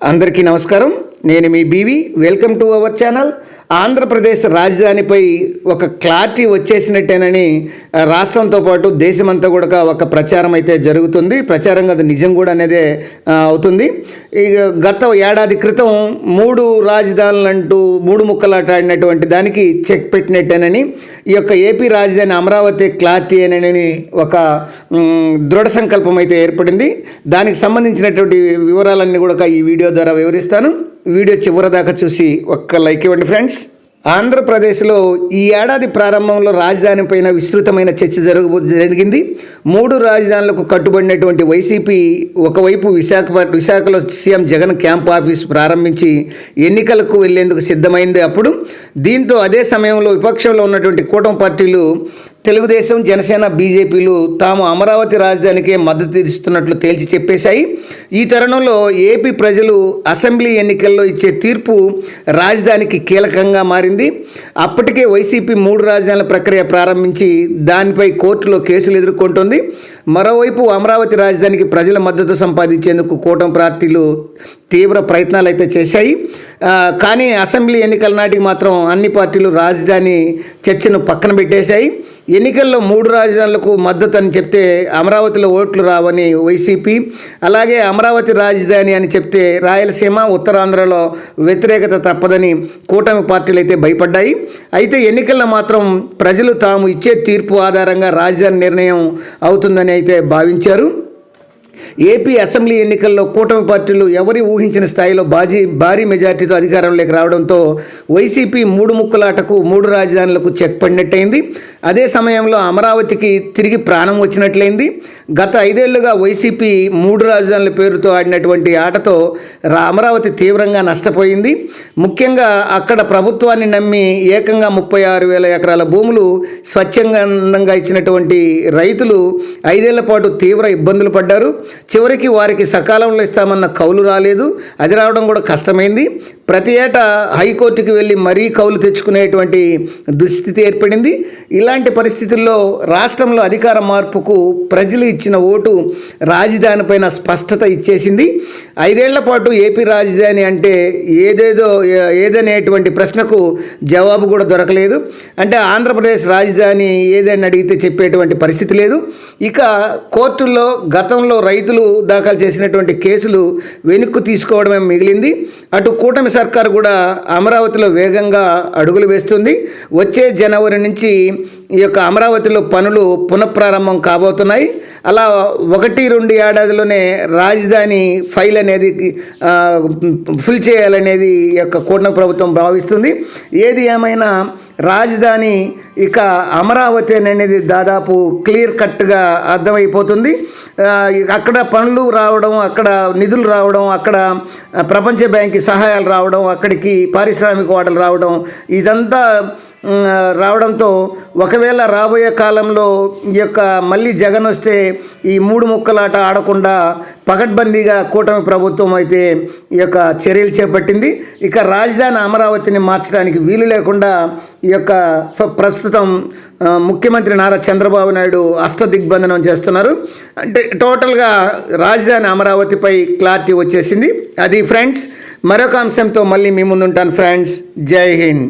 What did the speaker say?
అందరికీ నమస్కారం. నేను మీ BV. Welcome to our channel. Andhra Pradesh రాజధానిపై ఒక క్లారిటీ వచ్చేసినట్టేనని రాష్ట్రంతో పాటు దేశమంతా కూడా ఒక ప్రచారం అయితే జరుగుతుంది. ప్రచారంగా అది నిజం కూడా అనేదే అవుతుంది. ఇక గత ఏడాది క్రితం 3 రాజధానులంటూ 3 ముక్కలాట ఆడినటువంటి దానికి చెక్ పెట్టినట్టేనని ఈ యొక్క ఏపీ రాజధాని అమరావతి క్లారిటీ అని ఒక దృఢ సంకల్పం అయితే ఏర్పడింది. దానికి సంబంధించినటువంటి వివరాలన్నీ కూడా ఈ వీడియో ద్వారా వివరిస్తాను. వీడియో చివరి దాకా చూసి ఒక్క లైక్ ఇవ్వండి ఫ్రెండ్స్. ఆంధ్రప్రదేశ్లో ఈ ఏడాది ప్రారంభంలో రాజధాని పైన విస్తృతమైన చర్చ జరిగింది. 3 రాజధానులకు కట్టుబడినటువంటి వైసీపీ ఒకవైపు విశాఖలో సీఎం జగన్ క్యాంప్ ఆఫీస్ ప్రారంభించి ఎన్నికలకు వెళ్లేందుకు సిద్ధమైంది. అప్పుడు దీంతో అదే సమయంలో విపక్షంలో ఉన్నటువంటి కూటమి పార్టీలు తెలుగుదేశం, జనసేన, బీజేపీలు తాము అమరావతి రాజధానికే మద్దతు ఇస్తున్నట్లు తేల్చి చెప్పేశాయి. ఈ తరుణంలో ఏపీ ప్రజలు అసెంబ్లీ ఎన్నికల్లో ఇచ్చే తీర్పు రాజధానికి కీలకంగా మారింది. అప్పటికే వైసీపీ 3 రాజధానుల ప్రక్రియ ప్రారంభించి దానిపై కోర్టులో కేసులు ఎదుర్కొంటోంది. మరోవైపు అమరావతి రాజధానికి ప్రజల మద్దతు సంపాదించేందుకు కూటమి పార్టీలు తీవ్ర ప్రయత్నాలు అయితే చేశాయి. కానీ అసెంబ్లీ ఎన్నికల నాటికి మాత్రం అన్ని పార్టీలు రాజధాని చర్చను పక్కన పెట్టేశాయి. ఎన్నికల్లో 3 రాజధానులకు మద్దతు అని చెప్తే అమరావతిలో ఓట్లు రావని వైసీపీ, అలాగే అమరావతి రాజధాని అని చెప్తే రాయలసీమ, ఉత్తరాంధ్రలో వ్యతిరేకత తప్పదని కూటమి పార్టీలు అయితే భయపడ్డాయి. అయితే ఎన్నికల్లో మాత్రం ప్రజలు తాము ఇచ్చే తీర్పు ఆధారంగా రాజధాని నిర్ణయం అవుతుందని అయితే భావించారు. ఏపీ అసెంబ్లీ ఎన్నికల్లో కూటమి పార్టీలు ఎవరి ఊహించిన స్థాయిలో భారీ మెజార్టీతో అధికారంలోకి రావడంతో వైసీపీ 3 ముక్కలాటకు 3 రాజధానులకు చెక్ పడినట్టయింది. అదే సమయంలో అమరావతికి తిరిగి ప్రాణం వచ్చినట్లయింది. గత 5 ఏళ్లుగా వైసీపీ 3 రాజధానుల పేరుతో ఆడినటువంటి ఆటతో అమరావతి తీవ్రంగా నష్టపోయింది. ముఖ్యంగా అక్కడ ప్రభుత్వాన్ని నమ్మి ఏకంగా 36,000 ఎకరాల భూములు స్వచ్ఛందంగా ఇచ్చినటువంటి రైతులు 5 ఏళ్ల పాటు తీవ్ర ఇబ్బందులు పడ్డారు. చివరికి వారికి సకాలంలో ఇస్తామన్న కౌలు రాలేదు. అది రావడం కూడా కష్టమైంది. ప్రతి ఏటా హైకోర్టుకి వెళ్ళి మరీ కౌలు తెచ్చుకునేటువంటి దుస్థితి ఏర్పడింది. ఇలాంటి పరిస్థితుల్లో రాష్ట్రంలో అధికార మార్పుకు ప్రజలు ఇచ్చిన ఓటు రాజధానిపైన స్పష్టత ఇచ్చేసింది. 5 ఏళ్ల పాటు ఏపీ రాజధాని అంటే ఏదనేటువంటి ప్రశ్నకు జవాబు కూడా దొరకలేదు. అంటే ఆంధ్రప్రదేశ్ రాజధాని ఏదని అడిగితే చెప్పేటువంటి పరిస్థితి లేదు. ఇక కోర్టుల్లో గతంలో రైతులు దాఖలు చేసినటువంటి కేసులు వెనక్కు తీసుకోవడమే మిగిలింది. అటు కూటమి సర్కారు కూడా అమరావతిలో వేగంగా అడుగులు వేస్తుంది. వచ్చే జనవరి నుంచి ఈ యొక్క అమరావతిలో పనులు పునఃప్రారంభం కాబోతున్నాయి. అలా 1-2 ఏడాదిలోనే రాజధాని ఫైల్ అనేది ఫుల్ చేయాలనేది ఈ యొక్క కూటమి ప్రభుత్వం భావిస్తుంది. ఏది ఏమైనా రాజధాని ఇక అమరావతి అనేది దాదాపు క్లియర్ కట్గా అర్థమైపోతుంది. అక్కడ పనులు రావడం, అక్కడ నిధులు రావడం, అక్కడ ప్రపంచ బ్యాంక్ సహాయాలు రావడం, అక్కడికి పారిశ్రామిక వాటలు రావడం, ఇదంతా రావడంతో ఒకవేళ రాబోయే కాలంలో ఈ యొక్క మళ్ళీ జగన్ వస్తే ఈ 3 ముక్కలాట ఆడకుండా పకడ్బందీగా కూటమి ప్రభుత్వం అయితే ఈ యొక్క చర్యలు చేపట్టింది. ఇక రాజధాని అమరావతిని మార్చడానికి వీలు లేకుండా ఈ యొక్క ప్రస్తుతం ముఖ్యమంత్రి నారా చంద్రబాబు నాయుడు అష్టదిగ్బంధనం చేస్తున్నారు. అంటే టోటల్గా రాజధాని అమరావతిపై క్లారిటీ వచ్చేసింది. అది ఫ్రెండ్స్, మరొక అంశంతో మళ్ళీ మీ ముందుంటాను ఫ్రెండ్స్. జై హింద్.